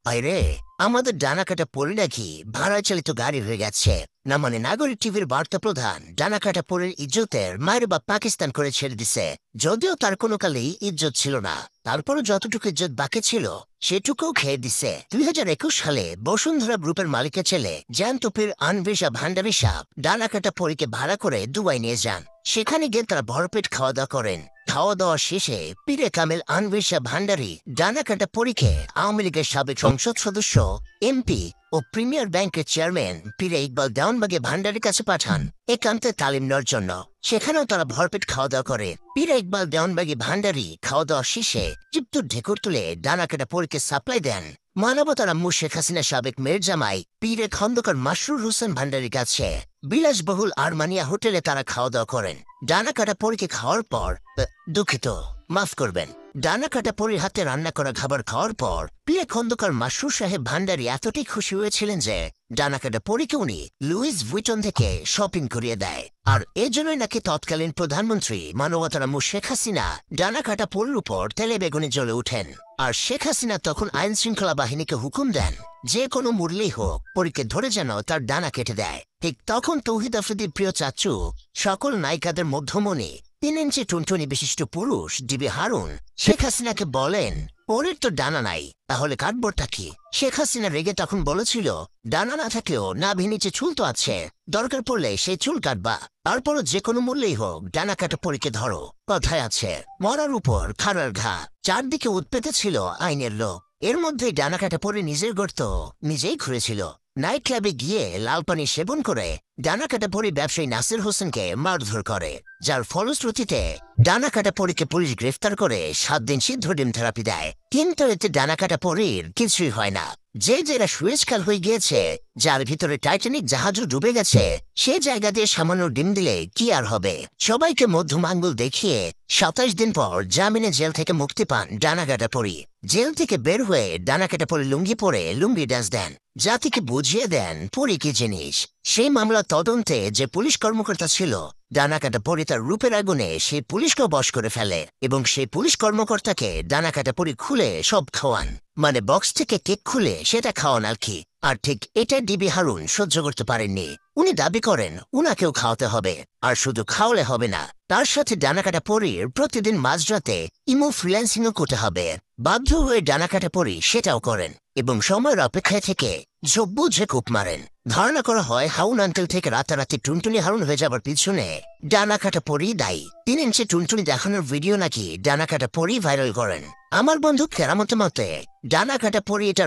আরে, আমাদের ডানাকাটা পরি নাকি ভাড়া চালিত গাড়ি হয়ে গেছে। না মানে নাগরিক টিভির বার্তা প্রধান ডানাকাটা পরির ইজ্জতের মায়ের বাপ পাকিস্তান করে ছেড়ে দিছে। যদিও তার কোনো কালেই ইজ্জত ছিল না, তারপরও যতটুকু ইজ্জত বাকি ছিল সেটুকুও খেয়ে দিছে। 2021 সালে বসুন্ধরা গ্রুপের মালিকের ছেলে জ্যান্তপীর আনভিশা ভান্ডারী সাহ ডানাকাটা পরীকে ভাড়া করে দুবাই নিয়ে যান। সেখানে গিয়ে তারা ভরপেট খাওয়া দাওয়া করেন। খাওয়া দাওয়া শেষে পীরে কামেল আনভিশা ভান্ডারী ডানাকাটা পরীকে আওয়ামী লীগের সাবেক সংসদ সদস্য, এমপি ও প্রিমিয়ার ব্যাংকের চেয়ারম্যান পীরে ইকবাল দেওয়ানবাগে ভান্ডারীর কাছে পাঠান একান্তে তালিম নেওয়ার জন্য। সেখানেও তারা ভরপেট খাওয়া দাওয়া করে। পীরে ইকবাল দেওয়ানবাগে ভান্ডারী খাওয়া দাওয়া শেষে চিপ্তুর ঢেকুর তুলে ডানাকাটা পরীকে সাপ্লাই দেন মানবতার আম্মু শেখ হাসিনা সাবেক মেয়ের জামাই পীরে খন্দকার মাসরুর হোসেন ভান্ডারীর কাছে। বিলাসবহুল আরমানিয়া হোটেলে তারা খাওয়া দাওয়া করেন। ডানাকাটা পরীকে খাওয়ার পর, দুঃখিত, মাফ করবেন, ডানাকাটা পরীর হাতে রান্না করা খাবার খাওয়ার পর পীরে খন্দকার মাসরুর সাহেব ভান্ডারী এতটাই খুশি হয়েছিলেন যে ডানাকাটা পরীকে উনি লুইস ভুইটন থেকে শপিং করিয়ে দেয়। আর এজন্যই নাকি তৎকালীন প্রধানমন্ত্রী মানবতার আম্মু শেখ হাসিনা ডানাকাটা পরীর উপর তেলে বেগুনে জ্বলে উঠেন। আর শেখ হাসিনা তখন আইন শৃঙ্খলা বাহিনীকে হুকুম দেন যে কোনো মূল্যেই হোক পরীকে ধরে যেন তার ডানা কেটে দেয়। ঠিক তখন তৌহিদ আফ্রিদির প্রিয় চাচু, সকল নায়িকাদের মধ্যমণি, 3 ইঞ্চি টুনটুনি বিশিষ্ট পুরুষ ডিবি হারুন শেখ হাসিনাকে বলেন, পরীর তো ডানা নাই, তাহলে কাটবটা কি? শেখ হাসিনা রেগে তখন বলেছিল, ডানা না থাকলেও নাভির নিচে চুল তো আছে, দরকার পড়লে সেই চুল কাটবা, তারপরও যে কোনো মূল্যেই হোক ডানা কাটা পরীকে ধরো। কথায় আছে, মরার উপর খাড়ার ঘা। চারদিকে উৎপেতে ছিল আইনের লোক। এর মধ্যেই ডানাকাটা পরে নিজের গর্ত নিজেই খুঁড়েছিল। নাইট ক্লাবে গিয়ে লাল পানি সেবন করে ডানাকাটা পরি ব্যবসায়ী নাসির হোসেনকে মারধর করে, যার ফলশ্রুতিতে ডানাকাটা পরীকে পুলিশ গ্রেফতার করে 7 দিন সিদ্ধ ডিম থেরাপি দেয়। কিন্তু এতে ডানাকাটা পরীর কিছুই হয় না। যে জায়গা সুয়েজ খাল হয়ে গিয়েছে, যার ভিতরে টাইটানিক জাহাজও ডুবে গেছে, সে জায়গা দিয়ে সামান্য ডিম দিলে কি আর হবে? সবাইকে মধ্যম আঙ্গুল দেখিয়ে 27 দিন পর জামিনে জেল থেকে মুক্তি পান ডানাকাটা পরী। জেল থেকে বের হয়ে ডানাকাটা পরী লুঙ্গি পরে লুঙ্গি ডান্স দেন, জাতিকে বুঝিয়ে দেন পরী কি জিনিস। সেই মামলা তদন্তে যে পুলিশ কর্মকর্তা ছিল, ডানাকাটা পরী তার রূপের আগুনে সেই পুলিশকেও বশ করে ফেলে এবং সেই পুলিশ কর্মকর্তাকে ডানাকাটা পরী খুলে সব খাওয়ান, মানে বক্স থেকে কেক খুলে সেটা খাওয়ান আর কি। আর ঠিক এটা ডিবি হারুন সহ্য করতে পারেননি। উনি দাবি করেন উনাকেও খাওয়াতে হবে, আর শুধু খাওয়ালে হবে না, তার সাথে ডানাকাটা পরীর প্রতিদিন মাঝরাতে ইমো ফ্রিল্যান্সিংও করতে হবে। বাধ্য হয়ে ডানাকাটা পরী সেটাও করেন এবং সময়ের অপেক্ষায় থেকে বুঝে কূপ মারেন। ধারণা করা হয় হাউন আঙ্কেল থেকে রাতারাতি টুনটুনি হারুন হয়ে যাবার পিছনে ডানাকাটা পরী দায়ী। 3 ইঞ্চি টুনটুনি দেখানোর ভিডিও নাকি ডানাকাটা পরী ভাইরাল করেন। আমার বন্ধু কেরামতে মতে ডানাকাটা পরী এটা